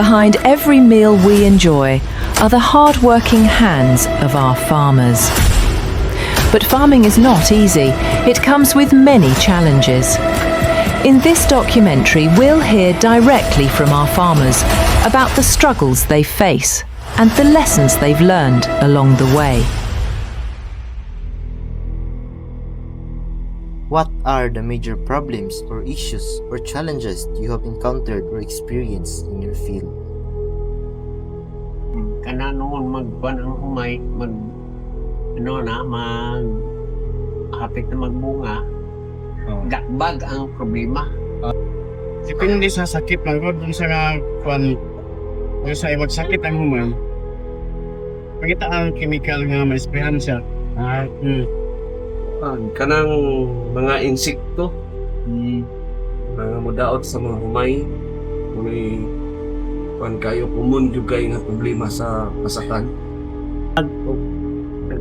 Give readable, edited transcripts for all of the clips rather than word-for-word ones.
behind every meal we enjoy are the hard-working hands of our farmers. But farming is not easy. It comes with many challenges. In this documentary, we'll hear directly from our farmers about the struggles they face and the lessons they've learned along the way. What are the major problems or issues or challenges you have encountered or experienced in your field? Kana noon magkuhan ang humay, hapit na magbunga, dakbag ang problema. Depende sa sakit lang ko dun sa kung sa ibang sakit ang humay. Pagkita ang chemical nga maisprehan siya. Kanang mga insekto, mga mudaot sa mga humay, may kayo kumun juga nga problema sa kasakan.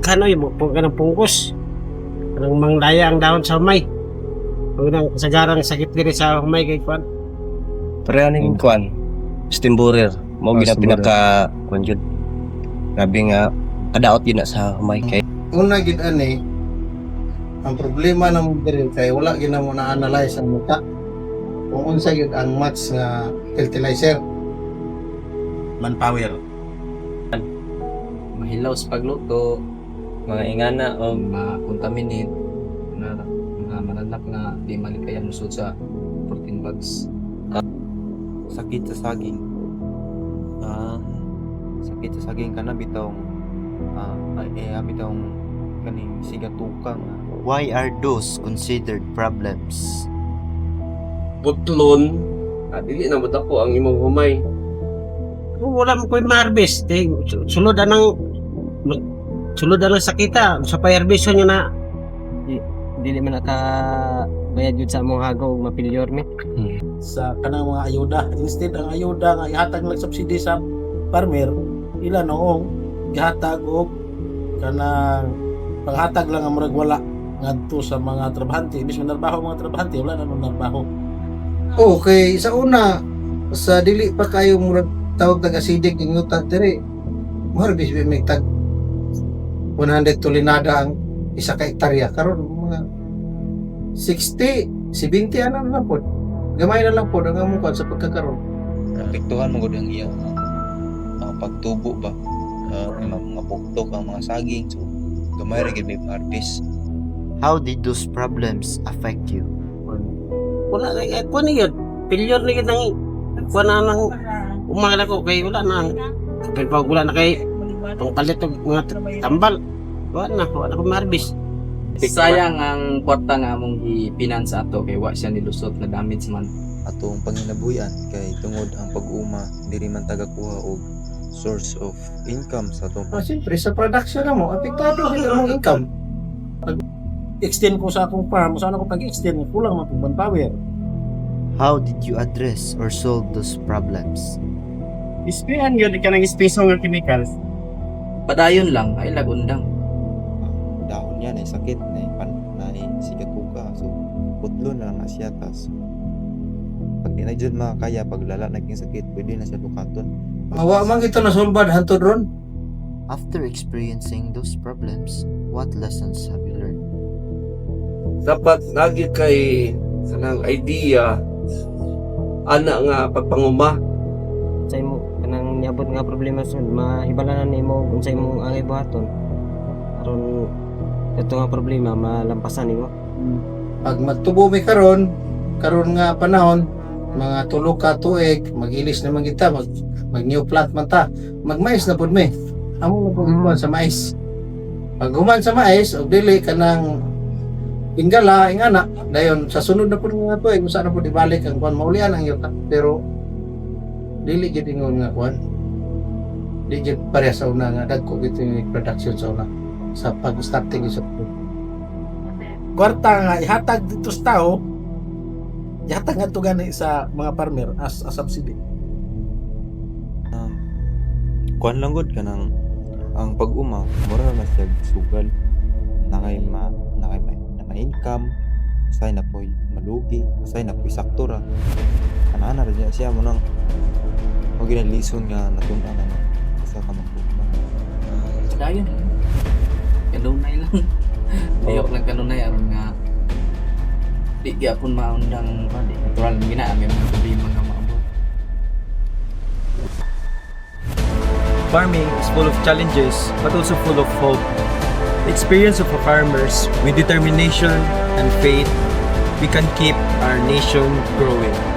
Kano yung kanang pungkos, kanang manglaya ang dahon sa humay. Pag nang sagarang sakit diri sa humay kay kuan. Pareho ning kuan, steam borer. Mo gina pinaka kuan jud. Grabe nga kadaot yun na sa humay kay. Una gid ani, ang problema ng diri kay wala gyud na mo na-analyze ang muka. Kung unsa gyud ang match nga fertilizer. Manpower. Mahilaw sa pagluto, mga ingana o ma-contaminate na mananap nga di malikaya musod sa protein bags. Sakit sa saging. Sakit sa saging kana bitong bitong kaning sigatukang. Why are those considered problems? Putlon, dili na madako ang imong humay. Kung wala mo ko'y ma-harvest, sulod anang sakita sa pa-harvest nyo na Dili man bayad yun sa among hagaw mapilyor mi. Sa kanang mga ayuda, instead ang ayuda nga ihatag lang subsidy sa farmer, ila noong gihatag og kanang paghatag lang ang murag wala ngadto sa mga trabahante, imbis manarbaho mga trabahante wala na manarbaho. Okay, sa una sa dili pa kayo murag tawag tag acidic ing utat diri. Maharbis bi may tag 100 tulinada ang isa ka hektarya karon mga 60, 70 ano na po. Gamay na lang po ang among sa pagkakaroon. Apektuhan mo gud ang iyang pagtubo ba. Mga puktok ang mga saging so gamay ra gid may harvest. How did those problems affect you? wala kuan yun, pilyor ni kitang kuan na nang umaga ko kay wala na pag wala na kay pangpalit og mga tambal wala na ko ma-harvest. Sayang ang kwarta nga among ipinance ato kay wa siya nilusot na damage man. Atong panginabuyan kay tungod ang pag-uma diri man tagakuha og source of income sa atong Siyempre sa production na mo, apektado ang imong income. Extend ko sa akong farm, saan ako pag-extend, kulang man kung manpower. How did you address or solve those problems? Isprehan yun ka ng espeso nga chemicals. Padayon lang ay lagundang. dahon niya na sakit na sigatuka so putlo na nasyatas. Pag di na dyan makakaya paglala naging sakit pwede na siya lukaton. Mawa man ito na sulbad hantod ron. After experiencing those problems, what lessons have you learned? Dapat lagi kay kanang idea ana nga pagpanguma. Sa imo kanang niabot nga problema sud mahibalanan nimo unsay imong angay buhaton. Aron ito nga problema malampasan nimo. Pag magtubo mi karon nga panahon, mga tulo ka tuig, magilis naman kita, mag new plant man ta, magmais na pud mi. Amo na pud sa mais. Pag human sa mais, og dili kanang ingala ingana, dayon sa sunod na pud nga tuig, usa na pud ibalik ang kuan maulian ang yuta. Pero dili gid ingon nga kuan. Dili gid pareha sa una nga dagko gid yung production sa una sa pag-starting sa kwarta nga ihatag dito sa tao, ihatag nga ito gani sa mga farmer as a subsidy. Kuan lang gud kanang ang pag-uma mura na siya sugal na income say na po malugi say na po sakto ra kanana ra siya mo nang mo ginalison nga natuna na sa kamagpugma. Dayon. Kanunay lang. Diyok lang kanunay aron nga di gyapon maundang di natural gina may mga problema nga maabot. Farming is full of challenges but also full of hope. The experience of a farmers with determination and faith, we can keep our nation growing.